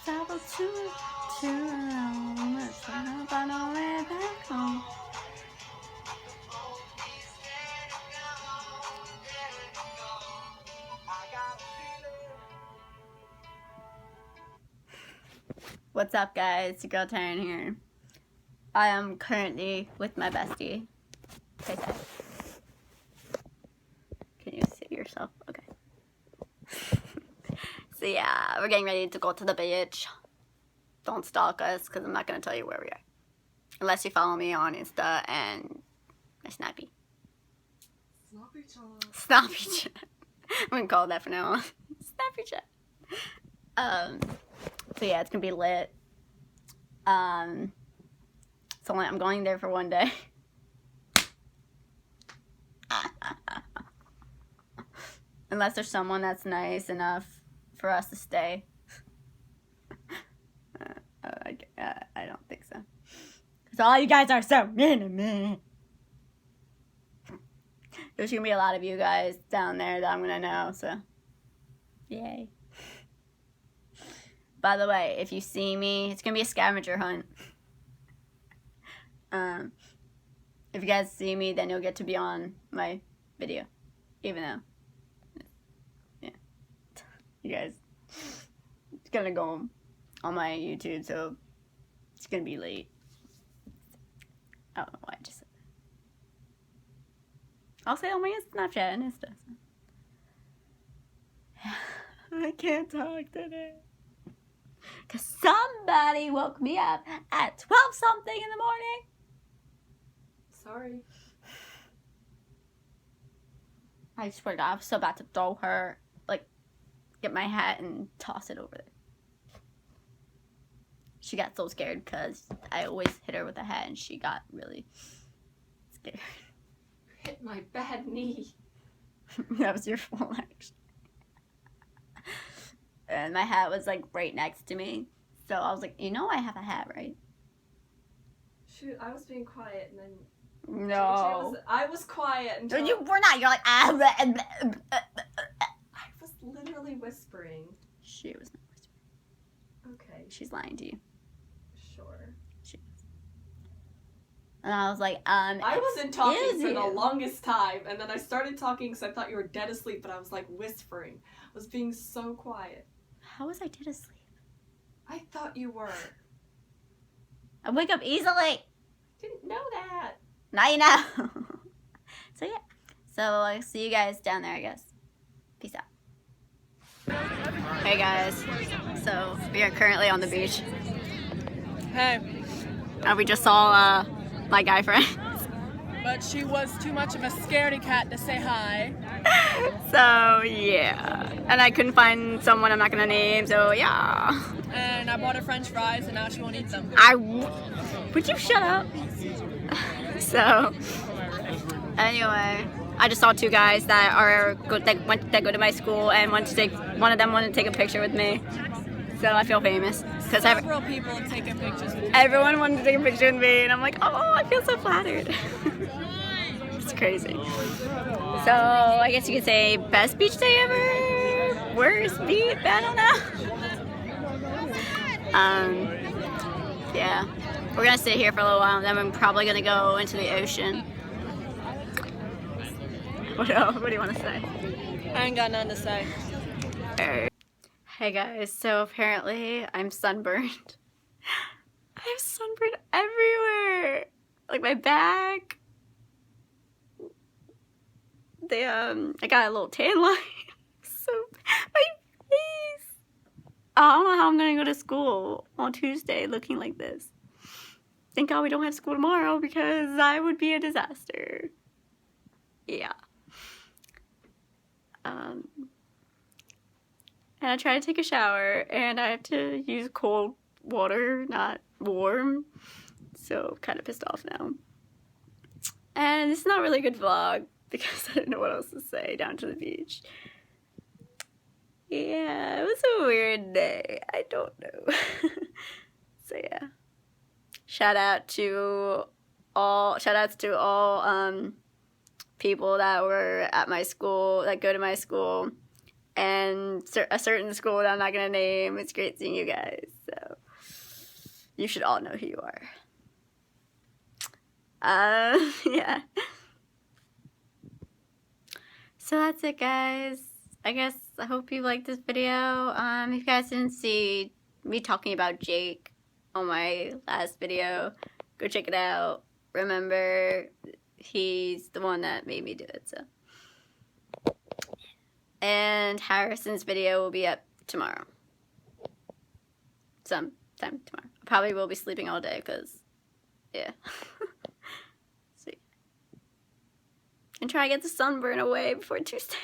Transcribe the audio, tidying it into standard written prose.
Travel to Rome, let's hop on our way back home. What's up, guys? It's your girl Taryn here. I am currently with my bestie. Say that. Can you see yourself? Okay. So yeah, we're getting ready to go to the beach. Don't stalk us, because I'm not going to tell you where we are. Unless you follow me on Insta and my Snappy. Snappy chat. Snappy chat. I'm going to call it that for now on. Snappy chat. So yeah, it's going to be lit. So I'm going there for one day. Unless there's someone that's nice enough for us to stay. I don't think so. Because all you guys are so mean to me. There's going to be a lot of you guys down there that I'm going to know, so. Yay. By the way, if you see me, it's going to be a scavenger hunt. If you guys see me, then you'll get to be on my video. Even though. Yeah. You guys. It's going to go on my YouTube, so it's going to be late. I don't know why I just said that. I'll say on my Snapchat and Insta. I can't talk today. Because somebody woke me up at 12 something in the morning. Sorry. I swear to God, I was so about to throw her, like, get my hat and toss it over there. She got so scared because I always hit her with a hat and she got really scared. Hit my bad knee. That was your fault, actually. And my hat was like right next to me. So I was like, you know I have a hat, right? Shoot, I was being quiet and then... No. I was quiet until... You were not. You're like, ah. I was literally whispering. She was not whispering. Okay. She's lying to you. Sure. She was. And I was like, I wasn't talking for you? the longest time, and then I started talking because I thought you were dead asleep, but I was like whispering. I was being so quiet. How was I dead asleep? I thought you were. I wake up easily. Didn't know that. Now you know. So yeah. So I'll see you guys down there, I guess. Peace out. Hey guys. So we are currently on the beach. Hey, We just saw my guy friend. but she was too much of a scaredy cat to say hi. So yeah. And I couldn't find someone I'm not gonna name, so yeah. And I bought her french fries and now she won't eat them. Would you shut up? So anyway, I just saw two guys that are good that go to my school, and one of them wanted to take a picture with me. So I feel famous because Several people have taken pictures with you. everyone wanted to take a picture with me, and I'm like, oh, I feel so flattered. It's crazy. So I guess you could say best beach day ever. Worst beach? I don't know. Yeah. We're gonna sit here for a little while, and then we're probably gonna go into the ocean. What What else? What do you want to say? I ain't got nothing to say. Hey guys, so apparently I'm sunburned. I'm sunburned everywhere. Like my back. I got a little tan line. So my face. I don't know how I'm gonna go to school on Tuesday looking like this. Thank God we don't have school tomorrow because I would be a disaster. Yeah. And I try to take a shower and I have to use cold water, not warm. So I'm kind of pissed off now. And it's not really a good vlog because I didn't know what else to say down to the beach. Yeah, it was a weird day. I don't know. So yeah. Shoutouts to all people that were at my school, that go to my school, and a certain school that I'm not gonna name. It's great seeing you guys. So you should all know who you are. Yeah. So that's it, guys. I guess I hope you liked this video. If you guys didn't see me talking about Jake on my last video, go check it out. Remember, he's the one that made me do it, so. And Harrison's video will be up tomorrow. Sometime tomorrow. I probably will be sleeping all day, because, yeah. See. And try to get the sunburn away before Tuesday.